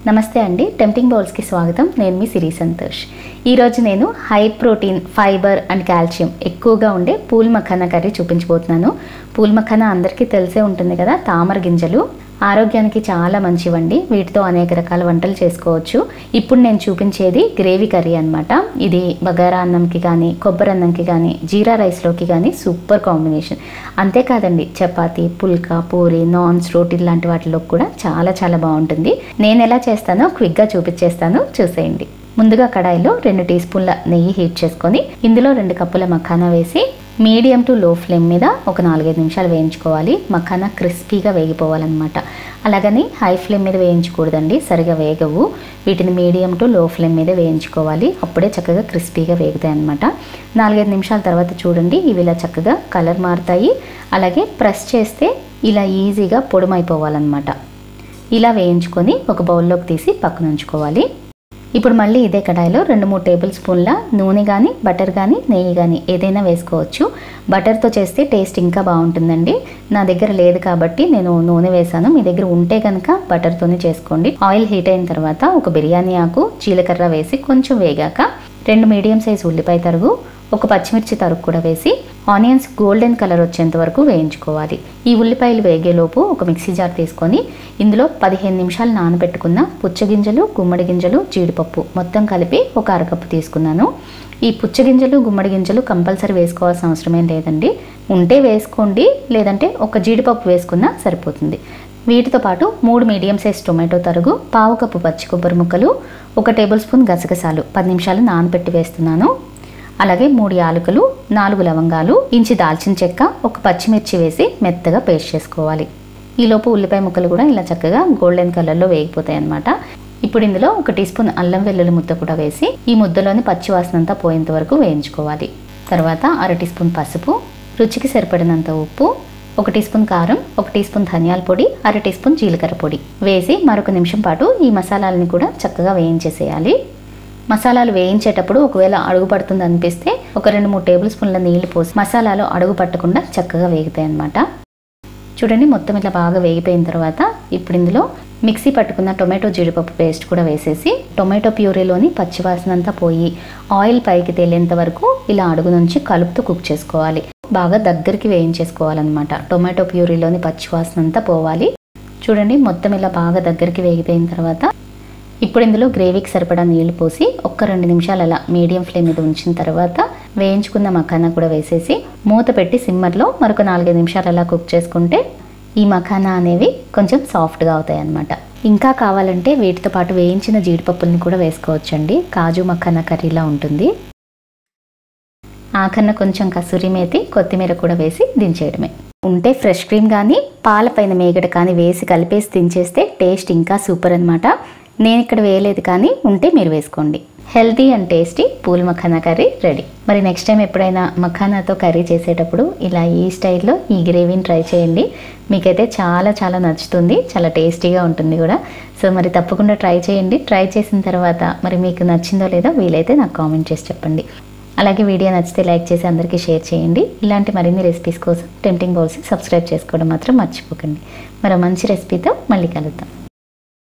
నమస్తే అండి, tempting bowls కి స్వాగతం. నేను మీ సిరి సంతోష్. ఈ రోజు నేను high protein, fibre and calcium ఎక్కువగా ఉండే పూల్ మఖానా కర్రీ చూపించబోతున్నాను. పూల్ మఖానా అందరికీ తెలిసే ఉంటుంది కదా, తామర గింజలు ఆరోగ్యానికి చాలా మంచివండి. వీటితో అనేక రకాల వంటలు చేసుకోవచ్చు. ఇప్పుడు నేను చూపించేది గ్రేవీ కర్రీ అన్నమాట. ఇది బగారా అన్నంకి కానీ, కొబ్బరి అన్నంకి కానీ, జీరా రైస్లోకి కానీ సూపర్ కాంబినేషన్. అంతేకాదండి, చపాతీ, పుల్కా, పూరి, నాన్స్, రోటీ లాంటి వాటిలో కూడా చాలా చాలా బాగుంటుంది. నేను ఎలా చేస్తానో క్విక్గా చూపించేస్తాను, చూసేయండి. ముందుగా కడాయిలో 2 టీ స్పూన్ల నెయ్యి హీట్ చేసుకొని ఇందులో 2 కప్పుల మఖానా వేసి మీడియం టు లో ఫ్లేమ్ మీద ఒక 4-5 నిమిషాలు వేయించుకోవాలి. మఖానా క్రిస్పీగా వేగిపోవాలన్నమాట. అలాగని హై ఫ్లేమ్ మీద వేయించకూడదండి, సరిగా వేగవు. వీటిని మీడియం టు లో ఫ్లేమ్ మీద వేయించుకోవాలి, అప్పుడే చక్కగా క్రిస్పీగా వేగుతాయి అన్నమాట. 4-5 నిమిషాల తర్వాత చూడండి, ఇవి ఇలా చక్కగా కలర్ మారుతాయి. అలాగే ప్రెస్ చేస్తే ఇలా ఈజీగా పొడుమైపోవాలన్నమాట. ఇలా వేయించుకొని ఒక బౌల్లోకి తీసి పక్కన ఉంచుకోవాలి. ఇప్పుడు మళ్ళీ ఇదే కడాయిలో 2-3 టేబుల్ స్పూన్ల నూనె కానీ, బటర్ కానీ, నెయ్యి కానీ ఏదైనా వేసుకోవచ్చు. బటర్తో చేస్తే టేస్ట్ ఇంకా బాగుంటుందండి. నా దగ్గర లేదు కాబట్టి నేను నూనె వేసాను. మీ దగ్గర ఉంటే కనుక బటర్తోనే చేసుకోండి. ఆయిల్ హీట్ అయిన తర్వాత ఒక బిర్యానీ ఆకు, జీలకర్ర వేసి కొంచెం వేగాక 2 మీడియం సైజ్ ఉల్లిపాయ తరుగు, ఒక పచ్చిమిర్చి తరుగు కూడా వేసి ఆనియన్స్ గోల్డెన్ కలర్ వచ్చేంత వరకు వేయించుకోవాలి. ఈ ఉల్లిపాయలు వేగేలోపు ఒక మిక్సీ జార్ తీసుకొని ఇందులో 15 నిమిషాలు నానబెట్టుకున్న పుచ్చగింజలు, గుమ్మడి గింజలు, జీడిపప్పు మొత్తం కలిపి ఒక అరకప్పు తీసుకున్నాను. ఈ పుచ్చగింజలు, గుమ్మడి గింజలు కంపల్సరీ వేసుకోవాల్సిన అవసరమేం లేదండి. ఉంటే వేసుకోండి, లేదంటే ఒక జీడిపప్పు వేసుకున్నా సరిపోతుంది. వీటితో పాటు 3 మీడియం సైజ్ టొమాటో తరుగు, 1/2 కప్పు పచ్చి కొబ్బరి ముక్కలు, 1 టేబుల్ స్పూన్ గసగసాలు 10 నిమిషాలు నానబెట్టి వేస్తున్నాను. అలాగే 3 యాలకులు, 4 లవంగాలు, ఇంచి దాల్చిన చెక్క, ఒక పచ్చిమిర్చి వేసి మెత్తగా పేస్ట్ చేసుకోవాలి. ఈలోపు ఉల్లిపాయ ముక్కలు కూడా ఇలా చక్కగా గోల్డెన్ కలర్లో వేగిపోతాయి అన్నమాట. ఇప్పుడు ఇందులో 1 టీ స్పూన్ అల్లం వెల్లుల్లి ముద్ద కూడా వేసి ఈ ముద్దలోని పచ్చి వాసన అంతా పోయేంత వరకు వేయించుకోవాలి. తర్వాత 1/2 టీ స్పూన్ పసుపు, రుచికి సరిపడినంత ఉప్పు, 1 టీ స్పూన్ కారం, 1 టీ స్పూన్ ధనియాల పొడి, 1/2 టీ స్పూన్ జీలకర్ర పొడి వేసి మరొక నిమిషం పాటు ఈ మసాలాలని కూడా చక్కగా వేయించేసేయాలి. మసాలాలు వేయించేటప్పుడు ఒకవేళ అడుగు పడుతుంది అనిపిస్తే ఒక 2-3 టేబుల్ స్పూన్ల నీళ్లు పోసి మసాలాలు అడుగు పట్టకుండా చక్కగా వేగుతాయి అన్నమాట. చూడండి, మొత్తం ఇట్లా బాగా వేగిపోయిన తర్వాత ఇప్పుడు ఇందులో మిక్సీ పట్టుకున్న టొమాటో జీడిపప్పు పేస్ట్ కూడా వేసేసి టొమాటో ప్యూరీలోని పచ్చివాసన అంతా పోయి ఆయిల్ పైకి తేలేంత వరకు ఇలా అడుగు నుంచి కలుపుతూ కుక్ చేసుకోవాలి. బాగా దగ్గరికి వేయించేసుకోవాలన్నమాట. టొమాటో ప్యూరీలోని పచ్చివాసన అంతా పోవాలి. చూడండి, మొత్తం ఇలా బాగా దగ్గరికి వేగిపోయిన తర్వాత ఇప్పుడు ఇందులో గ్రేవీకి సరిపడా నీళ్లు పోసి ఒక 2 నిమిషాలు అలా మీడియం ఫ్లేమ్ మీద ఉంచిన తర్వాత వేయించుకున్న మఖానా కూడా వేసేసి మూత పెట్టి సిమ్మర్లో మరొక 4-5 నిమిషాలు అలా కుక్ చేసుకుంటే ఈ మఖానా అనేవి కొంచెం సాఫ్ట్గా అవుతాయి అన్నమాట. ఇంకా కావాలంటే వీటితో పాటు వేయించిన జీడిపప్పుల్ని కూడా వేసుకోవచ్చండి. కాజు మఖానా కర్రీలా ఉంటుంది. ఆఖరణ కొంచెం కసూరి మేతి, కొత్తిమీర కూడా వేసి దించేయడమే. ఉంటే ఫ్రెష్ క్రీమ్ కానీ, పాలపైన మేగడ కానీ వేసి కలిపేసి దించేస్తే టేస్ట్ ఇంకా సూపర్ అన్నమాట. నేను ఇక్కడ వేయలేదు, కానీ ఉంటే మీరు వేసుకోండి. Healthy and tasty pool makhana curry ready. మరి నెక్స్ట్ టైం ఎప్పుడైనా మఖానాతో కర్రీ చేసేటప్పుడు ఇలా ఈ స్టైల్లో ఈ గ్రేవీని ట్రై చేయండి. మీకైతే చాలా చాలా నచ్చుతుంది, చాలా టేస్టీగా ఉంటుంది కూడా. సో మరి తప్పకుండా ట్రై చేయండి. ట్రై చేసిన తర్వాత మరి మీకు నచ్చిందో లేదో వీలైతే నాకు కామెంట్ చేసి చెప్పండి. అలాగే వీడియో నచ్చితే లైక్ చేసి అందరికీ షేర్ చేయండి. ఇలాంటి మరిన్ని రెసిపీస్ కోసం టెంప్టింగ్ బౌల్స్ని సబ్స్క్రైబ్ చేసుకోవడం మాత్రం మర్చిపోకండి. మరో మంచి రెసిపీతో మళ్ళీ కలుద్దాం.